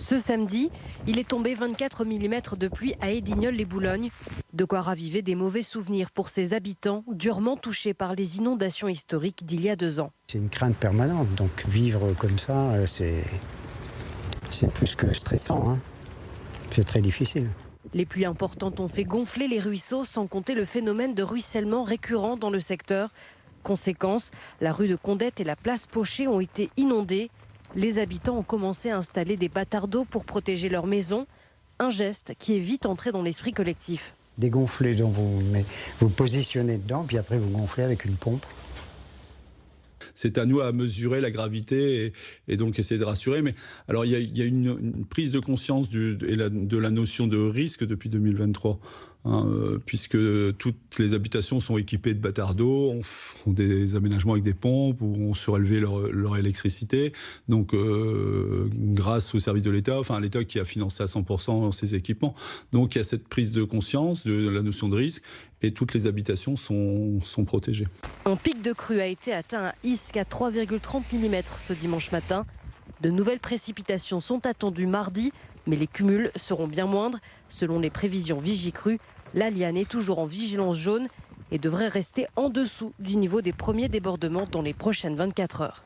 Ce samedi, il est tombé 24 mm de pluie à Hédignols-les-Boulognes. De quoi raviver des mauvais souvenirs pour ces habitants durement touchés par les inondations historiques d'il y a 2 ans. C'est une crainte permanente, donc vivre comme ça, c'est plus que stressant, hein. C'est très difficile. Les pluies importantes ont fait gonfler les ruisseaux, sans compter le phénomène de ruissellement récurrent dans le secteur. Conséquence, la rue de Condette et la place Pochet ont été inondées. Les habitants ont commencé à installer des bâtards d'eau pour protéger leur maison. Un geste qui est vite entré dans l'esprit collectif. Dégonfler, donc vous positionnez dedans, puis après vous gonflez avec une pompe. C'est à nous à mesurer la gravité et donc essayer de rassurer. Mais alors il y a une prise de conscience de la notion de risque depuis 2023. Puisque toutes les habitations sont équipées de bâtards d'eau, on fait des aménagements avec des pompes où on surélevé leur électricité. Donc, grâce au service de l'État, enfin l'État qui a financé à 100% ces équipements. Donc, il y a cette prise de conscience de la notion de risque et toutes les habitations sont protégées. Un pic de crue a été atteint à Isques à 3,30 mm ce dimanche matin. De nouvelles précipitations sont attendues mardi, mais les cumuls seront bien moindres. Selon les prévisions Vigicru, la Liane est toujours en vigilance jaune et devrait rester en dessous du niveau des premiers débordements dans les prochaines 24 heures.